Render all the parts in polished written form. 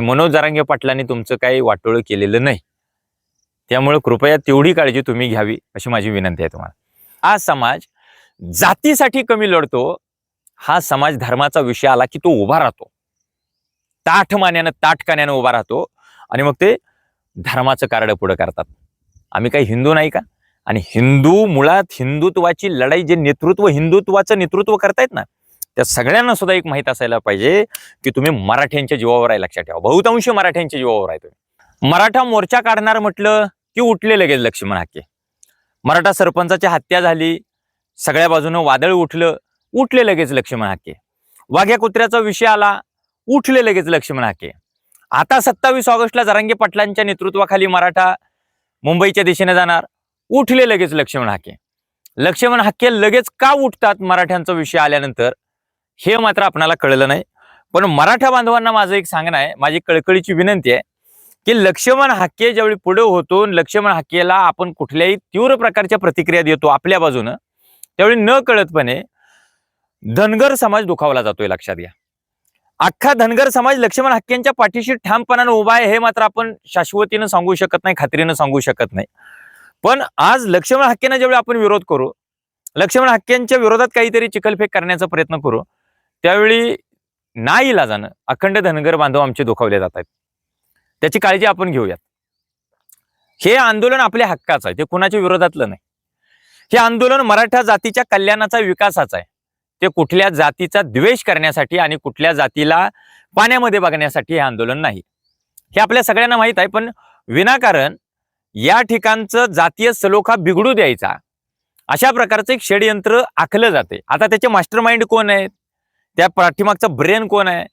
मनोज जरांगे पाटलांनी तुमचं काही वाटोळं केलेलं नाही, त्यामुळे कृपया तेवढी काळजी तुम्ही घ्यावी अशी माझी विनंती आहे तुम्हाला। हा समाज जातीसाठी कमी लढतो, हा समाज धर्माचा विषय आला की तो उभा राहतो, ताठमान्यानं ताठकान्यानं उभा राहतो आणि मग ते धर्माचं कारड पुढे करतात। आम्ही काही हिंदू नाही का? आणि हिंदू मुळात हिंदुत्वाची लढाई जे नेतृत्व हिंदुत्वाचं नेतृत्व करतायत ना, त्या सगळ्यांना सुद्धा एक माहित असायला पाहिजे की तुम्ही मराठ्यांच्या जीवावर आहे, लक्षात ठेवा, बहुतांश मराठ्यांच्या जीवावर आहे तुम्ही। मराठा मोर्चा काढणार म्हटलं की उठले लगेच लक्ष्मण हाके। मराठा सरपंचाची हत्या झाली, सगळ्या बाजूनं वादळ उठलं, उठले लगेच लक्ष्मण हाके। वाघ्या कुत्र्याचा विषय आला, उठले लगेच लक्ष्मण हाके। आता 27 ऑगस्टला जरांगे पाटलांच्या नेतृत्वाखाली मराठा मुंबईच्या दिशेने जाणार, उठले लगेच लक्ष्मण हाके। लक्ष्मण हाके लगेच का उठतात मराठ्यांचा विषय आल्यानंतर, हे मात्र आपल्याला कळलं नाही। पण मराठा बांधवांना माझं एक सांगणं आहे, माझी कळकळीची विनंती आहे की लक्ष्मण हाके ज्यावेळी पुढे होतो, लक्ष्मण हाकेला आपण कुठल्याही तीव्र प्रकारच्या प्रतिक्रिया देतो आपल्या बाजूनं, त्यावेळी न कळतपणे धनगर समाज दुखावला जातोय, लक्षात घ्या। अख्खा धनगर समाज लक्ष्मण हाकेंच्या पाठीशी ठामपणाने उभा आहे, हे मात्र आपण शाश्वतीनं सांगू शकत नाही, खात्रीनं सांगू शकत नाही। पण आज लक्ष्मण हाकेंना ज्यावेळी आपण विरोध करू, लक्ष्मण हाकेंच्या विरोधात काहीतरी चिखलफेक करण्याचा प्रयत्न करू, त्यावेळी नाईलाजानं अखंड धनगर बांधव आमचे दुखावले जात आहेत। त्याची काळजी आपण घेऊयात। हे आंदोलन आपल्या हक्काचं आहे, ते कुणाच्या विरोधातलं नाही। हे आंदोलन मराठा जातीच्या कल्याणाचा, विकासाचा आहे। ते कुठल्या जातीचा द्वेष करण्यासाठी आणि कुठल्या जातीला पाण्यामध्ये बघण्यासाठी हे आंदोलन नाही, हे आपल्या सगळ्यांना माहित आहे। पण विनाकारण या ठिकाणचं जातीय सलोखा बिघडू द्यायचा, अशा प्रकारचं एक षडयंत्र आखलं जाते। आता त्याचे मास्टरमाइंड कोण आहेत, त्या पाठीमागचा ब्रेन कोण आहे,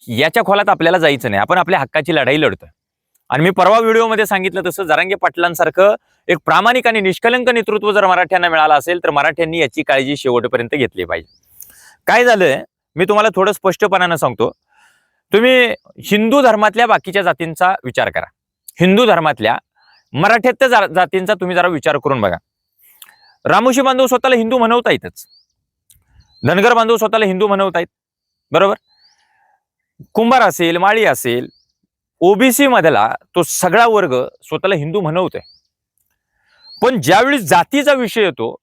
याच्या खोलात आपल्याला जायचं नाही। आपण आपल्या हक्काची लढाई लढतोय। आणि मी परवा व्हिडिओमध्ये सांगितलं तसं जरांगे पाटलांसारखं एक प्रामाणिक आणि निष्कलंक नेतृत्व जर मराठ्यांना मिळालं असेल तर मराठ्यांनी याची काळजी शेवटपर्यंत घेतली पाहिजे। काय झालंय मी तुम्हाला थोडं स्पष्टपणानं सांगतो। तुम्ही हिंदू धर्मातल्या बाकीच्या जातींचा विचार करा, हिंदू धर्मातल्या मराठ्याच्या जातींचा तुम्ही जरा विचार करून बघा। रामोशी बांधव स्वतःला हिंदू म्हणवतायतच, धनगर बांधव स्वतःला हिंदू म्हणवतायत, बरोबर। कुंभार असेल, माळी असेल, ओबीसी मधला तो सगळा वर्ग स्वतःला हिंदू म्हणवतोय। पण ज्यावेळी जातीचा विषय येतो,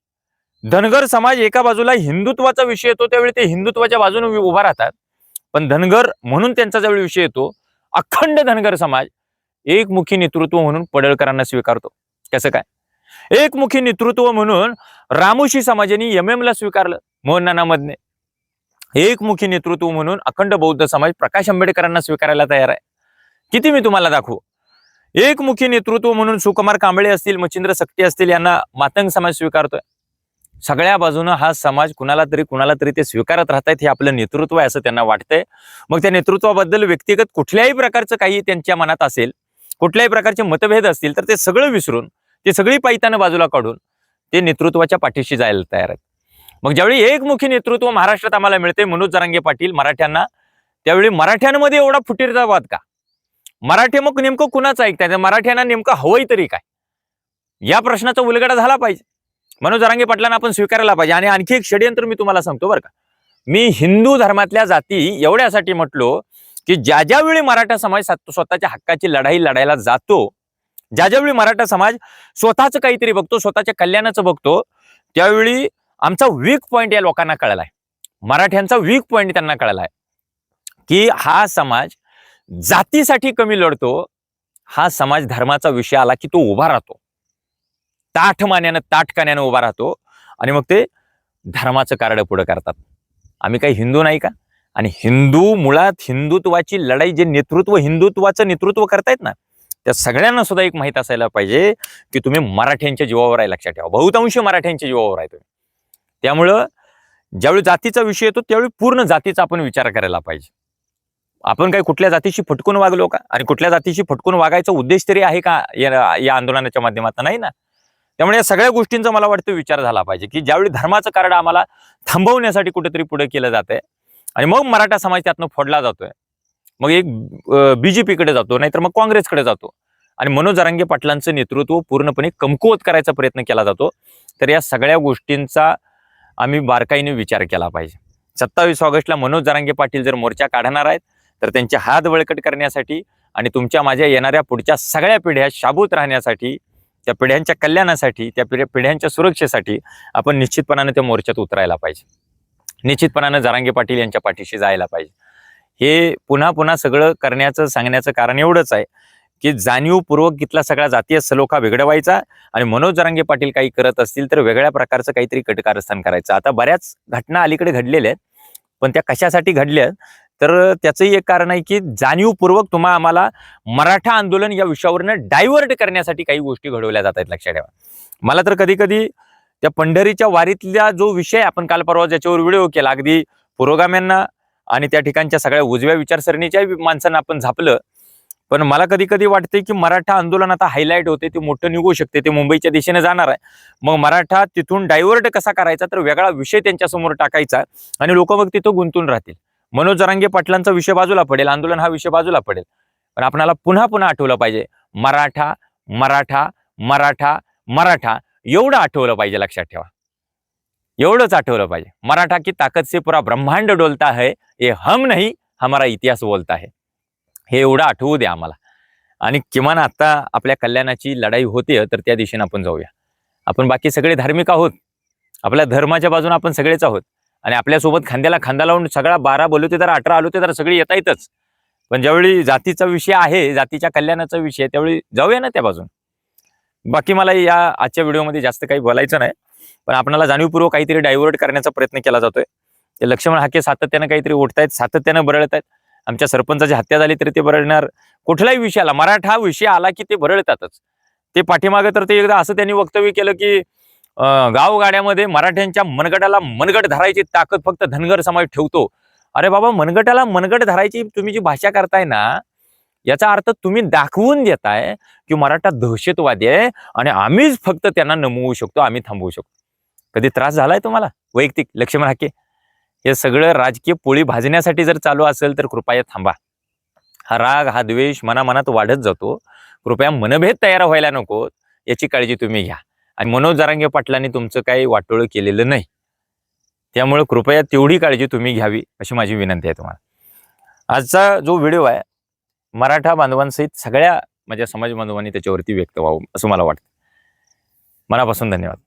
धनगर समाज एका बाजूला हिंदुत्वाचा विषय येतो, त्यावेळी ते हिंदुत्वाच्या बाजूने उभा राहतात। पण धनगर म्हणून त्यांचा ज्यावेळी विषय येतो, अखंड धनगर समाज एकमुखी नेतृत्व म्हणून पडळकरांना स्वीकारतो। कसं काय? एकमुखी नेतृत्व म्हणून रामोशी समाजाने एमएमला स्वीकारलं मोहननानामधने, एकमुखी नेतृत्व म्हणून अखंड बौद्ध समाज प्रकाश आंबेडकरांना स्वीकारायला तयार आहे। किती मी तुम्हाला दाखवू? एकमुखी नेतृत्व म्हणून सुकुमार कांबळे असतील, मच्छिंद्र सक्ती असतील, यांना मातंग समाज स्वीकारतोय। सगळ्या बाजूनं हा समाज कुणाला तरी ते स्वीकारत राहतायत, हे आपलं नेतृत्व आहे असं त्यांना वाटतंय। मग त्या नेतृत्वाबद्दल व्यक्तिगत कुठल्याही प्रकारचं काही त्यांच्या मनात असेल, कुठल्याही प्रकारचे मतभेद असतील, तर ते सगळं विसरून, ते सगळी पायतानं बाजूला काढून ते नेतृत्वाच्या पाठीशी जायला तयार आहेत। मग ज्यावेळी एकमुखी नेतृत्व महाराष्ट्रात आम्हाला मिळते मनोज जरांगे पाटील मराठ्यांना, त्यावेळी मराठ्यांमध्ये एवढा फुटीरतावाद का? मराठी मग नेमकं कुणाचं ऐकताय? मराठ्यांना नेमकं हवंय तरी काय? या प्रश्नाचा उलगडा झाला पाहिजे, मनोज जरांगे पाटलांना आपण स्वीकारायला पाहिजे। आणि आणखी एक षडयंत्र मी तुम्हाला सांगतो बरं का, मी हिंदू धर्मातल्या जाती एवढ्यासाठी म्हटलो की ज्यावेळी मराठा समाज स्वतःच्या हक्काची लढाई लढायला जातो, ज्यावेळी मराठा समाज स्वतःच काहीतरी बघतो, स्वतःच्या कल्याणाचं बघतो, त्यावेळी आमचा वीक पॉइंट या लोकांना कळलाय, मराठ्यांचा वीक पॉइंट त्यांना कळलाय की हा समाज जातीसाठी कमी लढतो, हा समाज धर्माचा विषय आला की तो उभा राहतो, ताठमान्यानं ताठकान्यानं उभा राहतो आणि मग ते धर्माचं कारड पुढे करतात। आम्ही काही हिंदू नाही का? आणि हिंदू मुळात हिंदुत्वाची लढाई जे नेतृत्व हिंदुत्वाचं नेतृत्व करतायत ना, त्या सगळ्यांना सुद्धा एक माहित असायला पाहिजे की तुम्ही मराठ्यांच्या जीवावर आहे, लक्षात ठेवा, बहुतांश मराठ्यांच्या जीवावर आहे तुम्ही। त्यामुळं ज्यावेळी जातीचा विषय येतो त्यावेळी पूर्ण जातीचा आपण विचार करायला पाहिजे। आपण काही कुठल्या जातीशी फटकून वागलो का? आणि कुठल्या जातीशी फटकून वागायचा उद्देश तरी आहे का या आंदोलनाच्या माध्यमातून? नाही ना। त्यामुळे या सगळ्या गोष्टींचा मला वाटतं विचार झाला पाहिजे की ज्यावेळी धर्माचं कारड आम्हाला थांबवण्यासाठी कुठेतरी पुढे केलं जातंय आणि मग मराठा समाज त्यातनं फोडला जातोय, मग एक बीजेपीकडे जातो, नाहीतर मग काँग्रेसकडे जातो आणि मनोज जरांगे पाटलांचं नेतृत्व पूर्णपणे कमकुवत करायचा प्रयत्न केला जातो। तर या सगळ्या गोष्टींचा आम्ही बारकाईने विचार केला पाहिजे। 27 ऑगस्टला मनोज जरांगे पाटील जर मोर्चा काढणार आहेत, तर त्यांचे हात बळकट करण्यासाठी आणि तुमच्या माझ्या येणाऱ्या पुढच्या सगळ्या पिढ्या शाबूत राहण्यासाठी, त्या पिढ्यांच्या कल्याणासाठी, त्या पिढ्यांच्या सुरक्षेसाठी आपण निश्चितपणाने त्या मोर्चात उतरायला पाहिजे. निश्चितपणाने जरांगे पाटील यांच्या पाठीशी जायला पाहिजे. हे पुन्हा पुन्हा सगळं करण्याचं सांगण्याचं कारण एवढंच आहे की जाणीवपूर्वक इथला सगळा जातीय सलोखा बिघडवायचा आणि मनोज जरांगे पाटील काही करत असतील तर वेगळ्या प्रकारचं काहीतरी कटकारस्थान करायचं. आता बऱ्याच घटना अलीकडे घडलेल्या आहेत, पण त्या कशासाठी घडल्या तर त्याचंही एक कारण आहे की जाणीवपूर्वक आम्हाला मराठा आंदोलन या विषयावरनं डायव्हर्ट करण्यासाठी काही गोष्टी घडवल्या जात आहेत. लक्षात ठेवा. मला तर कधी कधी त्या पंढरीच्या वारीतल्या जो विषय आपण काल परवा ज्याच्यावर व्हिडिओ केला, अगदी पुरोगाम्यांना आणि त्या ठिकाणच्या सगळ्या उजव्या विचारसरणीच्या माणसांना आपण झापलं, पण मला कधी कधी वाटते की मराठा आंदोलन आता हायलाइट होते, ते मोठं निघू शकते, ते मुंबईच्या दिशेने जाणार आहे. मग मराठा तिथून डायव्हर्ट कसा करायचा, तर वेगळा विषय त्यांच्यासमोर टाकायचा आणि लोक मग तिथं गुंतून राहतील. मनोज जरांगे पाटलांचा विषय बाजूला पडेल, आंदोलन हा विषय बाजूला पडेल. पण आपल्याला पुन्हा पुन्हा आठवलं पाहिजे, मराठा मराठा मराठा मराठा एवढं आठवलं पाहिजे. लक्षात ठेवा, एवढंच आठवलं पाहिजे. मराठा की ताकद से पूरा ब्रह्मांड डोलता है, ये हम नहीं हमारा इतिहास बोलता है. हे एवढं आठवू द्या आम्हाला. आणि किमान आता आपल्या कल्याणाची लढाई होते तर त्या दिशेने आपण जाऊया. आपण बाकी सगळे धार्मिक आहोत, आपल्या धर्माच्या बाजूने आपण सगळेच आहोत आणि आपल्यासोबत खांद्याला खांदा लावून सगळा 12 बलुतेदार 18 आलुतेदार सगळी येता येतच. पण ज्यावेळी जातीचा विषय आहे, जातीच्या कल्याणाचा विषय, त्यावेळी जाऊया ना त्या बाजून. बाकी मला या आजच्या व्हिडिओमध्ये जास्त काही बोलायचं नाही, पण आपल्याला जाणीवपूर्वक काहीतरी डायव्हर्ट करण्याचा प्रयत्न केला जातोय. ते लक्ष्मण हाके सातत्यानं काहीतरी उठतायत, सातत्यानं बरळतायत. आमच्या सरपंचाची हत्या झाली तरी ते बरळणार. कुठलाही विषय आला, मराठा विषय आला की ते बरळतातच. ते पाठीमागे तर ते एकदा असं त्यांनी वक्तव्य केलं की गावगाड्यामध्ये मराठ्यांच्या मनगटाला मनगट धरायची ताकद फक्त धनगर समाज ठेवतो. अरे बाबा, मनगटाला मनगट धरायची तुम्ही जी भाषा करताय ना, याचा अर्थ तुम्ही दाखवून देताय की मराठा दहशतवादी आहे आणि आम्हीच फक्त त्यांना नमवू शकतो, आम्ही थांबवू शकतो. कधी त्रास झालाय तुम्हाला वैयक्तिक? लक्ष्मण हाके, हे सगळं राजकीय पोळी भाजण्यासाठी जर चालू असेल तर कृपया थांबा. हा राग, हा द्वेष मनामनात वाढत जातो. कृपया मनभेद तयार व्हायला नको, याची काळजी तुम्ही घ्या. आणि मनोज जरांगे पाटलांनी तुमचं काही वाटोळं केलेलं नाही, त्यामुळे कृपया तेवढी काळजी तुम्ही घ्यावी अशी माझी विनंती आहे तुम्हाला. आजचा जो व्हिडिओ आहे मराठा बांधवांसहित सगळ्या माझ्या समाज बांधवांनी त्याच्यावरती व्यक्त व्हावं असं मला वाटतं. मनापासून धन्यवाद.